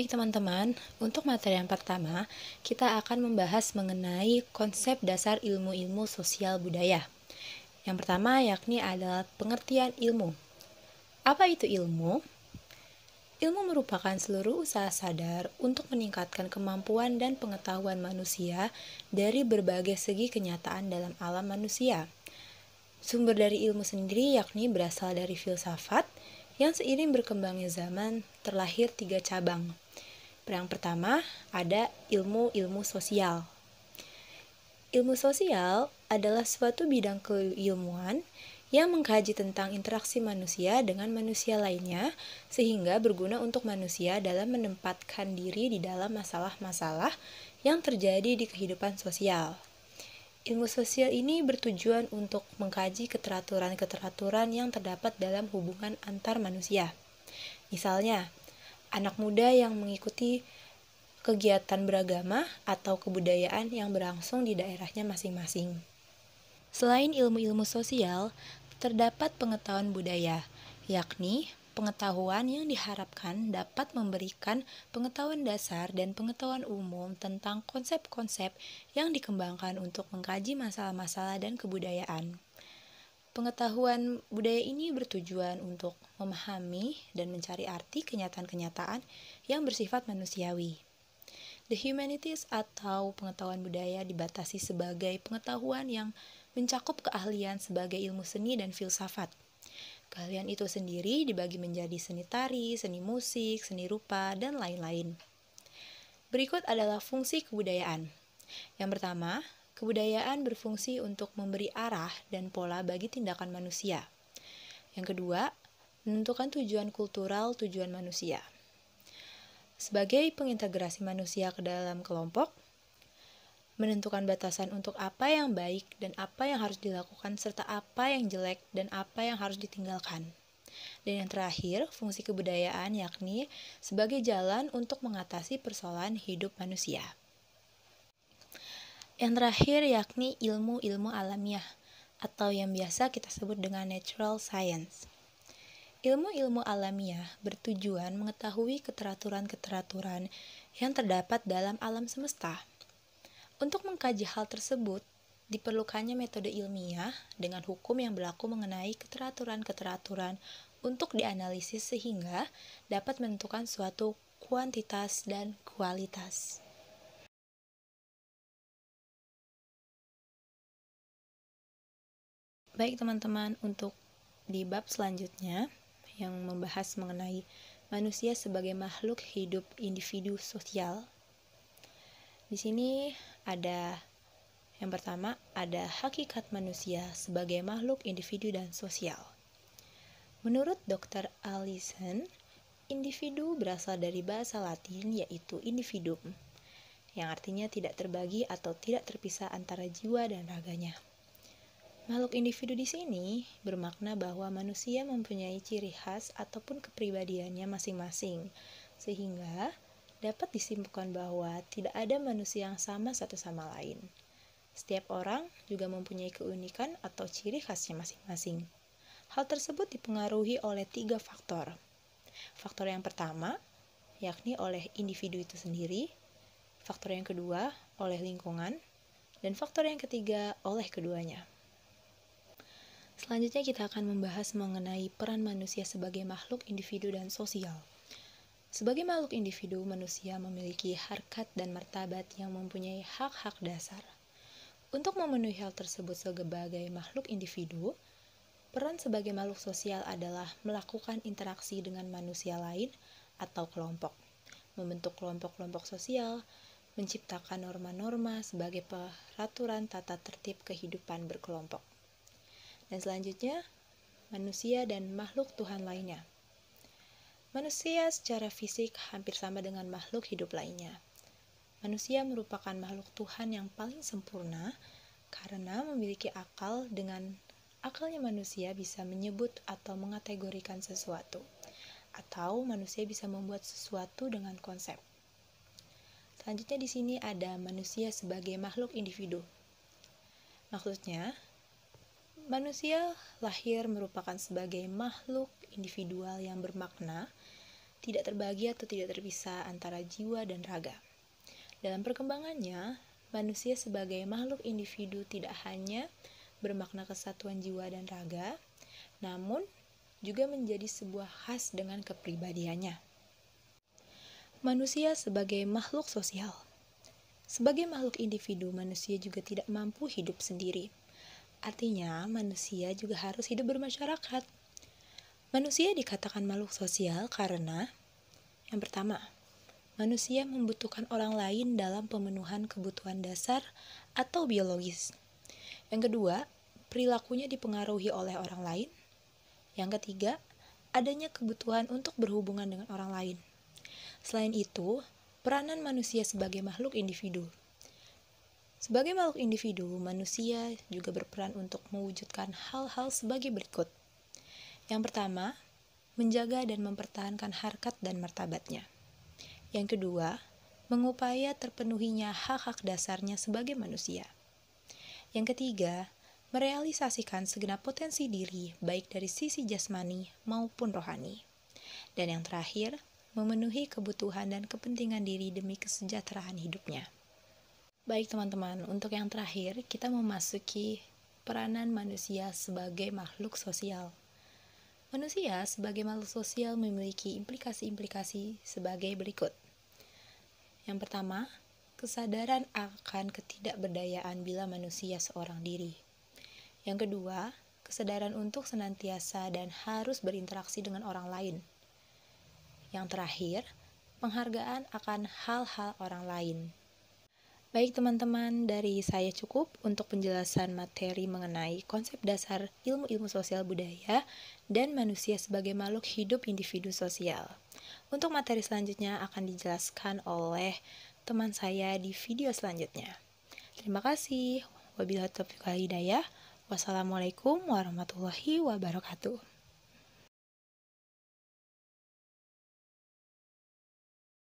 Baik teman-teman, untuk materi yang pertama, kita akan membahas mengenai konsep dasar ilmu-ilmu sosial budaya. Yang pertama yakni adalah pengertian ilmu. Apa itu ilmu? Ilmu merupakan seluruh usaha sadar untuk meningkatkan kemampuan dan pengetahuan manusia dari berbagai segi kenyataan dalam alam manusia. Sumber dari ilmu sendiri yakni berasal dari filsafat yang seiring berkembangnya zaman terlahir 3 cabang. Yang pertama ada ilmu-ilmu sosial. Ilmu sosial adalah suatu bidang keilmuan yang mengkaji tentang interaksi manusia dengan manusia lainnya sehingga berguna untuk manusia dalam menempatkan diri di dalam masalah-masalah yang terjadi di kehidupan sosial. Ilmu sosial ini bertujuan untuk mengkaji keteraturan-keteraturan yang terdapat dalam hubungan antar manusia. Misalnya, anak muda yang mengikuti kegiatan beragama atau kebudayaan yang berlangsung di daerahnya masing-masing. Selain ilmu-ilmu sosial, terdapat pengetahuan budaya, yakni pengetahuan yang diharapkan dapat memberikan pengetahuan dasar dan pengetahuan umum tentang konsep-konsep yang dikembangkan untuk mengkaji masalah-masalah dan kebudayaan. Pengetahuan budaya ini bertujuan untuk memahami dan mencari arti kenyataan-kenyataan yang bersifat manusiawi. The humanities atau pengetahuan budaya dibatasi sebagai pengetahuan yang mencakup keahlian sebagai ilmu seni dan filsafat. Keahlian itu sendiri dibagi menjadi seni tari, seni musik, seni rupa, dan lain-lain. Berikut adalah fungsi kebudayaan. Yang pertama, kebudayaan berfungsi untuk memberi arah dan pola bagi tindakan manusia. Yang kedua, menentukan tujuan kultural tujuan manusia. Sebagai pengintegrasi manusia ke dalam kelompok, menentukan batasan untuk apa yang baik dan apa yang harus dilakukan serta apa yang jelek dan apa yang harus ditinggalkan. Dan yang terakhir, fungsi kebudayaan yakni sebagai jalan untuk mengatasi persoalan hidup manusia. Yang terakhir yakni ilmu-ilmu alamiah atau yang biasa kita sebut dengan natural science. Ilmu-ilmu alamiah bertujuan mengetahui keteraturan-keteraturan yang terdapat dalam alam semesta. Untuk mengkaji hal tersebut, diperlukannya metode ilmiah dengan hukum yang berlaku mengenai keteraturan-keteraturan untuk dianalisis sehingga dapat menentukan suatu kuantitas dan kualitas. Baik teman-teman, untuk di bab selanjutnya yang membahas mengenai manusia sebagai makhluk hidup individu sosial. Di sini ada yang pertama, ada hakikat manusia sebagai makhluk individu dan sosial. Menurut Dr. Allison, individu berasal dari bahasa Latin yaitu individuum, yang artinya tidak terbagi atau tidak terpisah antara jiwa dan raganya. Makhluk individu di sini bermakna bahwa manusia mempunyai ciri khas ataupun kepribadiannya masing-masing, sehingga dapat disimpulkan bahwa tidak ada manusia yang sama satu sama lain. Setiap orang juga mempunyai keunikan atau ciri khasnya masing-masing. Hal tersebut dipengaruhi oleh 3 faktor. Faktor yang pertama, yakni oleh individu itu sendiri. Faktor yang kedua, oleh lingkungan. Dan faktor yang ketiga, oleh keduanya. Selanjutnya kita akan membahas mengenai peran manusia sebagai makhluk individu dan sosial. Sebagai makhluk individu, manusia memiliki harkat dan martabat yang mempunyai hak-hak dasar. Untuk memenuhi hal tersebut sebagai makhluk individu, peran sebagai makhluk sosial adalah melakukan interaksi dengan manusia lain atau kelompok, membentuk kelompok-kelompok sosial, menciptakan norma-norma sebagai peraturan tata tertib kehidupan berkelompok. Dan selanjutnya, manusia dan makhluk Tuhan lainnya. Manusia secara fisik hampir sama dengan makhluk hidup lainnya. Manusia merupakan makhluk Tuhan yang paling sempurna karena memiliki akal. Dengan akalnya manusia bisa menyebut atau mengategorikan sesuatu, atau manusia bisa membuat sesuatu dengan konsep. Selanjutnya di sini ada manusia sebagai makhluk individu. Maksudnya, manusia lahir merupakan sebagai makhluk individual yang bermakna tidak terbagi atau tidak terpisah antara jiwa dan raga. Dalam perkembangannya, manusia sebagai makhluk individu tidak hanya bermakna kesatuan jiwa dan raga, namun juga menjadi sebuah khas dengan kepribadiannya. Manusia sebagai makhluk sosial. Sebagai makhluk individu, manusia juga tidak mampu hidup sendiri. Artinya, manusia juga harus hidup bermasyarakat. Manusia dikatakan makhluk sosial karena yang pertama, manusia membutuhkan orang lain dalam pemenuhan kebutuhan dasar atau biologis. Yang kedua, perilakunya dipengaruhi oleh orang lain. Yang ketiga, adanya kebutuhan untuk berhubungan dengan orang lain. Selain itu, peranan manusia sebagai makhluk individu. Sebagai makhluk individu, manusia juga berperan untuk mewujudkan hal-hal sebagai berikut. Yang pertama, menjaga dan mempertahankan harkat dan martabatnya. Yang kedua, mengupaya terpenuhinya hak-hak dasarnya sebagai manusia. Yang ketiga, merealisasikan segenap potensi diri baik dari sisi jasmani maupun rohani. Dan yang terakhir, memenuhi kebutuhan dan kepentingan diri demi kesejahteraan hidupnya. Baik teman-teman, untuk yang terakhir kita memasuki peranan manusia sebagai makhluk sosial. Manusia sebagai makhluk sosial memiliki implikasi-implikasi sebagai berikut. Yang pertama, kesadaran akan ketidakberdayaan bila manusia seorang diri. Yang kedua, kesadaran untuk senantiasa dan harus berinteraksi dengan orang lain. Yang terakhir, penghargaan akan hal-hal orang lain. Baik teman-teman, dari saya cukup untuk penjelasan materi mengenai konsep dasar ilmu-ilmu sosial budaya dan manusia sebagai makhluk hidup individu sosial. Untuk materi selanjutnya akan dijelaskan oleh teman saya di video selanjutnya. Terima kasih. Wabillahi taufiq wal hidayah. Wassalamualaikum warahmatullahi wabarakatuh.